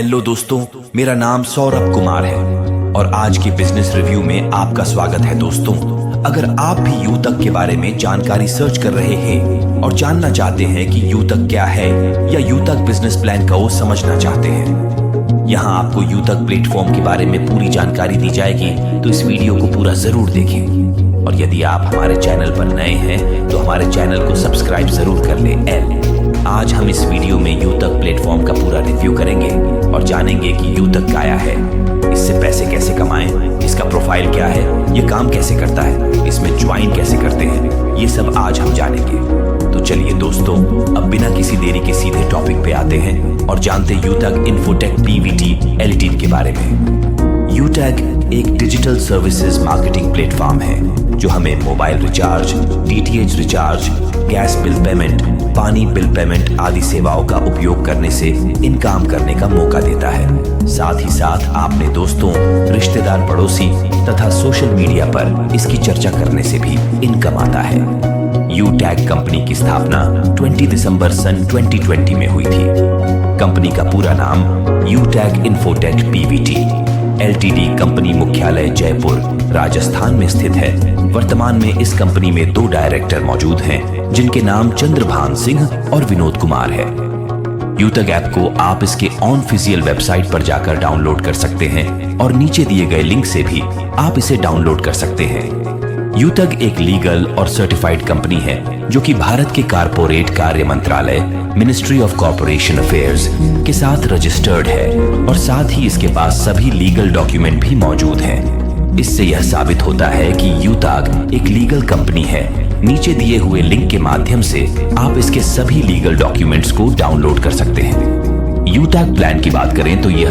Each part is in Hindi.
हेलो दोस्तों, मेरा नाम सौरभ कुमार है और आज के बिजनेस रिव्यू में आपका स्वागत है। दोस्तों, अगर आप भी यूतक के बारे में जानकारी सर्च कर रहे हैं और जानना चाहते हैं कि यूतक क्या है या यूतक बिजनेस प्लान का वो समझना चाहते हैं, यहाँ आपको यूतक प्लेटफॉर्म के बारे में पूरी जानकारी दी जाएगी, तो इस वीडियो को पूरा जरूर देखें। और यदि आप हमारे चैनल पर नए हैं तो हमारे चैनल को सब्सक्राइब जरूर कर लें। आज हम इस वीडियो में यूतक प्लेटफॉर्म का पूरा रिव्यू करेंगे और जानेंगे कि यूतक क्या है, इससे पैसे कैसे कमाएं, इसका प्रोफाइल क्या है, ये काम कैसे करता है, इसमें ज्वाइन कैसे करते हैं, ये सब आज हम जानेंगे। तो चलिए दोस्तों, अब बिना किसी देरी के सीधे टॉपिक पे आते हैं और जानते यूतक इन्फोटेक पीवीटी एलटीडी के बारे में। यूटैग एक डिजिटल सर्विसेज मार्केटिंग प्लेटफॉर्म है जो हमें mobile recharge, DTH recharge, gas bill payment, पानी बिल पेमेंट आदि सेवाओं का उपयोग करने से इनकम करने का मौका देता है। साथ ही साथ अपने दोस्तों, रिश्तेदार, पड़ोसी तथा सोशल मीडिया पर इसकी चर्चा करने से भी इनकम आता है। यूटैग कंपनी की स्थापना 20 दिसंबर सन 2020 में हुई थी। कंपनी का पूरा नाम यूटैग इन्फोटेक पीवीटी एलटीडी कंपनी मुख्यालय जयपुर, राजस्थान में स्थित है। वर्तमान में इस कंपनी में 2 डायरेक्टर मौजूद हैं, जिनके नाम चंद्रभान सिंह और विनोद कुमार है। यूतक ऐप को आप इसके ऑफिशियल वेबसाइट पर जाकर डाउनलोड कर सकते हैं और नीचे दिए गए लिंक से भी आप इसे डाउनलोड कर सकते हैं। यूतक एक लीगल और सर्टिफाइड कंपनी है जो कि भारत के कारपोरेट कार्य मंत्रालय, मिनिस्ट्री ऑफ कॉर्पोरेशन अफेयर्स के साथ रजिस्टर्ड है और साथ ही इसके पास सभी लीगल डॉक्यूमेंट भी मौजूद हैं। इससे यह साबित होता है कि यूतक एक लीगल कंपनी है। नीचे दिए हुए लिंक के माध्यम से आप इसके सभी लीगल डॉक्यूमेंट्स को डाउनलोड कर सकते हैं। यूतक प्लान की बात करें तो यह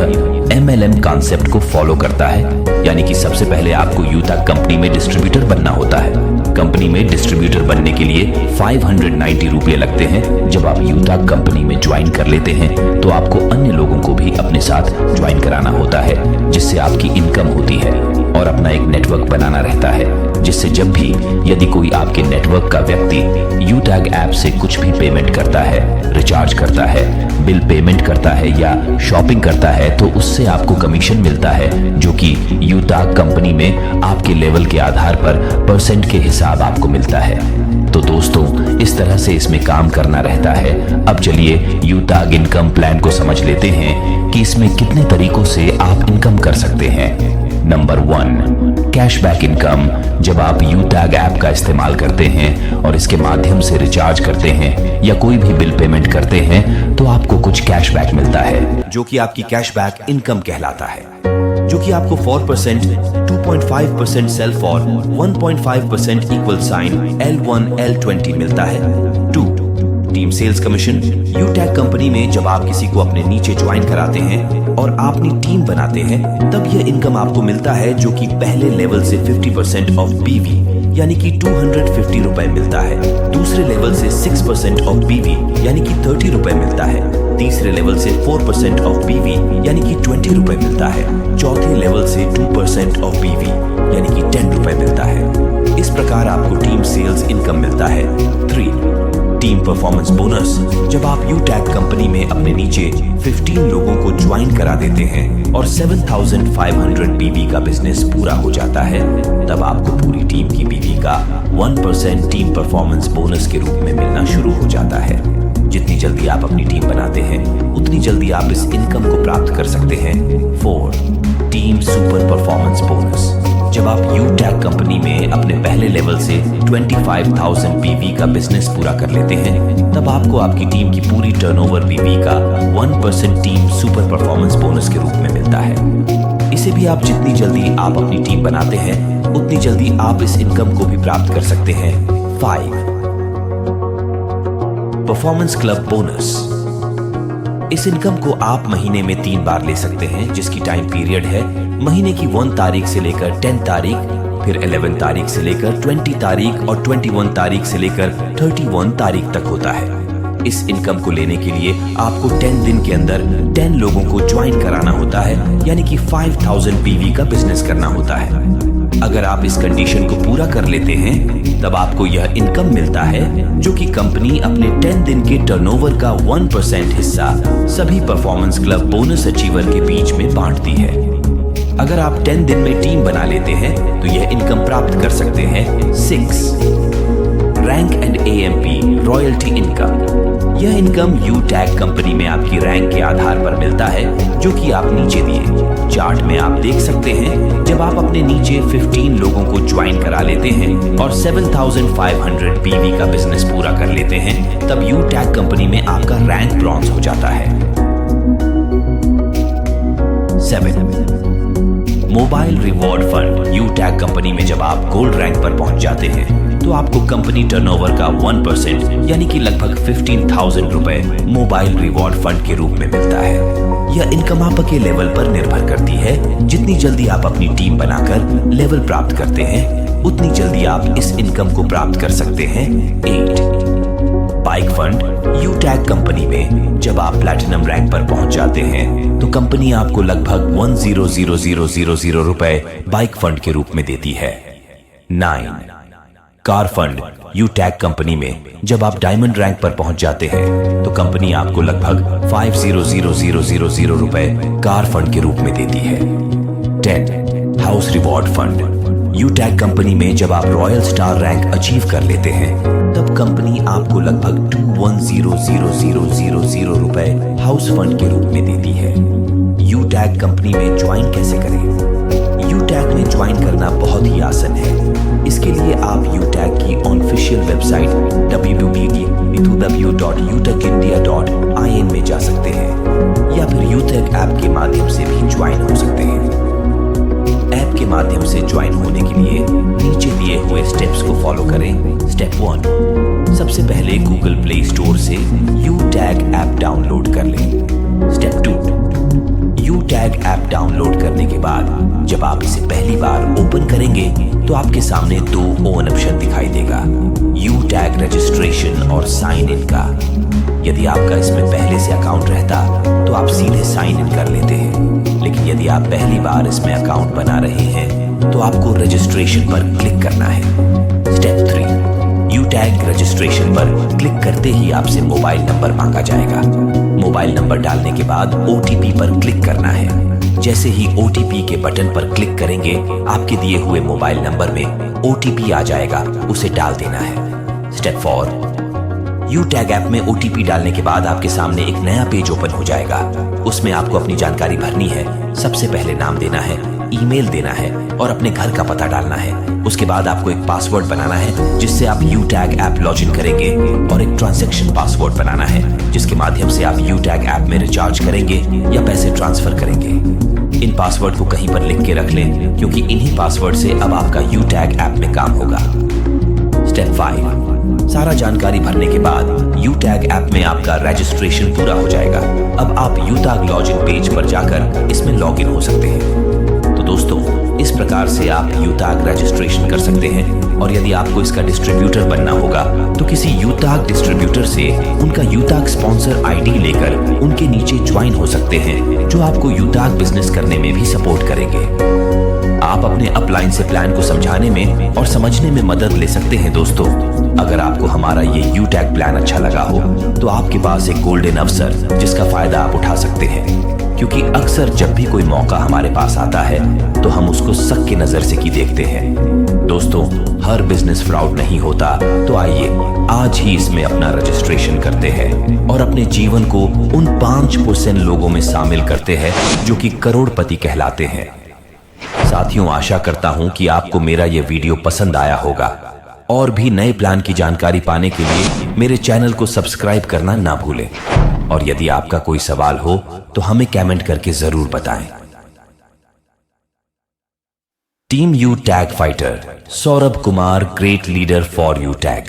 MLM कॉन्सेप्ट को फॉलो करता है, यानी कि सबसे पहले आपको यूतक कंपनी में डिस्ट्रीब्यूटर बनना होता है। कंपनी में डिस्ट्रीब्यूटर बनने के लिए 590 रुपये लगते हैं। जब आप यूतक कंपनी में ज्वाइन कर लेते हैं तो आपको अन्य लोगों को भी अपने साथ ज्वाइन कराना होता है, जिससे आपकी इनकम होती है और अपना एक नेटवर्क बनाना रहता है, जिससे जब भी यदि कोई आपके नेटवर्क का व्यक्ति यूटैग ऐप से कुछ भी पेमेंट करता है, रिचार्ज करता है, बिल पेमेंट करता है या शॉपिंग करता है, तो उससे आपको कमीशन मिलता है, जो कि यूतक कंपनी में आपके लेवल के आधार पर परसेंट के हिसाब आपको मिलता है। तो दोस्तों, इस तरह से इसमें काम करना रहता है। अब चलिए यूतक इनकम प्लान को समझ लेते हैं कि इसमें कितने तरीकों से आप इनकम कर सकते हैं। Number 1, cashback income. जब आप यूटैग ऐप का इस्तेमाल करते हैं और इसके माध्यम से रिचार्ज करते हैं या कोई भी बिल पेमेंट करते हैं तो आपको कुछ कैशबैक मिलता है, जो कि आपकी कैशबैक इनकम कहलाता है, जो कि आपको 4%, 2.5% सेल्फ और 1.5% इक्वल साइन L1 L20 मिलता है। 2, टीम सेल्स कमीशन। यूटैग कंपनी में जब आप किसी को अपने नीचे ज्वाइन कराते हैं और आप अपनी टीम बनाते हैं, तब यह इनकम आपको मिलता है, जो कि पहले लेवल से 50% ऑफ BV यानी कि 250 रुपए मिलता है। दूसरे लेवल से 6% ऑफ BV यानी कि 30 रुपए मिलता है। तीसरे लेवल से 4% ऑफ BV यानी कि 20 रुपए मिलता है। चौथे लेवल से 2% ऑफ BV यानी कि 10 रुपए मिलता है। इस प्रकार आपको टीम सेल्स इनकम मिलता है। 3, टीम परफॉर्मेंस बोनस। जब आप यूटैग कंपनी में अपने नीचे 15 लोगों को ज्वाइन करा देते हैं और 7,500 BV का बिजनेस पूरा हो जाता है, तब आपको पूरी टीम की BV का 1% टीम परफॉर्मेंस बोनस के रूप में मिलना शुरू हो जाता है। जितनी जल्दी आप अपनी टीम बनाते हैं, उतनी जल्दी आप इस इनकम को प्राप्त कर सकते हैं। 4, टीम सुपर परफॉर्मेंस बोनस। जब आप यूटैग कंपनी में अपने पहले लेवल से 25,000 BV का बिजनेस पूरा कर लेते हैं, तब आपको आपकी टीम की पूरी टर्नओवर BV का 1% टीम सुपर परफॉर्मेंस बोनस के रूप में मिलता है। इसे भी आप जितनी जल्दी आप अपनी टीम बनाते हैं, उतनी जल्दी आप इस इनकम को भी प्राप्त कर सकते हैं। 5, परफॉर्मेंस क्लब बोनस। इस इनकम को आप महीने में 3 बार ले सकते हैं, जिसकी टाइम पीरियड है महीने की 1 तारीख से लेकर 10 तारीख, फिर 11 तारीख से लेकर 20 तारीख और 21 तारीख से लेकर 31 तारीख तक होता है। इस इनकम को लेने के लिए आपको 10 दिन के अंदर 10 लोगों को ज्वाइन कराना होता है, यानी कि 5000 पीवी का बिजनेस करना होता है। अगर आप इस कंडीशन को पूरा कर लेते हैं तब आपको यह इनकम मिलता है, जो कि कंपनी अपने 10 दिन के टर्नओवर का 1% हिस्सा सभी परफॉर्मेंस क्लब बोनस अचीवर के बीच में बांटती है। अगर आप 10 दिन में टीम बना लेते हैं तो यह इनकम प्राप्त कर सकते हैं। 6 rank and AMP royalty income. यह इनकम यू टैग कंपनी में आपकी रैंक के आधार पर मिलता है, जो कि आप नीचे दिए चार्ट में आप देख सकते हैं। जब आप अपने नीचे 15 लोगों को ज्वाइन करा लेते हैं और 7500 पीवी का बिजनेस पूरा कर लेते हैं, तब यू टैग कंपनी में आपका रैंक ब्रॉन्ज हो जाता है। 7 mobile reward fund. You tag company में जब आप गोल्ड रैंक पर पहुंच जाते हैं तो आपको कंपनी टर्नओवर का 1% यानी कि लगभग 15,000 रुपए मोबाइल रिवॉर्ड फंड के रूप में मिलता है। यह इनकम आपके लेवल पर निर्भर करती है। जितनी जल्दी आप अपनी टीम बनाकर लेवल प्राप्त करते हैं, उतनी जल्दी आप इस इनकम को प्राप्त कर सकते हैं। 8 bike fund. You tag company में जब आप प्लैटिनम रैंक पर पहुंच जाते हैं तो कंपनी आपको लगभग 10,000 रुपए बाइक फंड के रूप में देती है। 9 car fund. You tag company में जब आप डायमंड रैंक पर पहुंच जाते हैं तो कंपनी आपको लगभग 50,000 रुपए कार फंड के रूप में देती है। 10 house reward fund. You tag company में जब आप रॉयल स्टार रैंक अचीव कर लेते हैं तब कंपनी आपको लगभग 21,000 रुपए हाउस फंड के रूप में देती है। यू टैग कंपनी में ज्वाइन कैसे करें? यू टैग में ज्वाइन करना बहुत ही आसान है। इसके लिए आप यू टैग की ऑफिशियल वेबसाइट www.utecindia.in में जा सकते हैं या फिर यू टैग ऐप के माध्यम से भी ज्वाइन हो सकते हैं। ऐप के माध्यम से ज्वाइन होने के लिए नीचे दिए हुए स्टेप्स को फॉलो करें। स्टेप 1, सबसे पहले गूगल प्ले स्टोर से यू टैग ऐप डाउनलोड कर लें। Step 2, you tag app download करने के बाद जब आप इसे पहली बार ओपन करेंगे तो आपके सामने 2 ऑप्शन दिखाई देगा, यू टैग रजिस्ट्रेशन और साइन इन का। यदि आपका इसमें पहले से अकाउंट रहता तो आप सीधे साइन इन कर लेते हैं, लेकिन यदि आप पहली बार इसमें अकाउंट बना रहे हैं तो आपको रजिस्ट्रेशन पर क्लिक करना है। स्टेप 3, यू टैग रजिस्ट्रेशन पर क्लिक करते ही आपसे मोबाइल नंबर मांगा जाएगा। मोबाइल नंबर डालने के बाद ओटीपी पर क्लिक करना है। जैसे ही ओटीपी के बटन पर क्लिक करेंगे आपके दिए हुए मोबाइल नंबर में ओटीपी आ जाएगा, उसे डाल देना है। स्टेप 4, यू टैग ऐप में ओटीपी डालने के बाद आपके सामने एक नया पेज ओपन हो जाएगा। उसमें आपको अपनी जानकारी भरनी है। सबसे पहले नाम देना है, ईमेल देना है और अपने घर का पता डालना है। उसके बाद आपको एक पासवर्ड बनाना है जिससे आप यू टैग ऐप लॉगिन करेंगे और एक ट्रांजैक्शन पासवर्ड बनाना है जिसके माध्यम से आप यू टैग ऐप में रिचार्ज करेंगे या पैसे ट्रांसफर करेंगे। इन पासवर्ड को कहीं पर लिख के रख लें क्योंकि इन्हीं पासवर्ड से अब आपका यू टैग ऐप में काम होगा। स्टेप 5, सारा जानकारी भरने के बाद यू टैग ऐप में आपका रजिस्ट्रेशन पूरा हो जाएगा। अब आप यू टैग लॉगिन पेज पर जाकर इसमें लॉगिन हो सकते हैं। तो दोस्तों, इस प्रकार से आप यू टैग रजिस्ट्रेशन कर सकते हैं और यदि आपको इसका डिस्ट्रीब्यूटर बनना होगा तो किसी यू टैग डिस्ट्रीब्यूटर से उनका यू टैग स्पॉन्सर आईडी लेकर उनके नीचे ज्वाइन हो सकते हैं, जो आपको यू टैग बिजनेस करने में भी सपोर्ट करेंगे। आप अपने अपलाइन से प्लान को समझाने में और समझने में मदद ले सकते हैं। दोस्तों, अगर आपको हमारा ये यू टैग प्लान अच्छा लगा हो तो आपके पास एक गोल्डन अवसर जिसका फायदा आप उठा सकते हैं, क्योंकि अक्सर जब भी कोई मौका हमारे पास आता है तो हम उसको शक की नजर से की देखते हैं। दोस्तों, हर बिजनेस फ्रॉड नहीं होता, तो आइए आज ही इसमें अपना रजिस्ट्रेशन करते हैं और अपने जीवन को उन 5% लोगों में शामिल करते हैं जो कि करोड़पति कहलाते हैं। साथियों, आशा करता हूं कि आपको मेरा यह वीडियो पसंद आया होगा और भी नए प्लान की जानकारी पाने के लिए मेरे चैनल को सब्सक्राइब करना ना भूलें। और यदि आपका कोई सवाल हो तो हमें कमेंट करके जरूर बताएं। Team you tag fighter, Saurabh Kumar, great leader for you tag.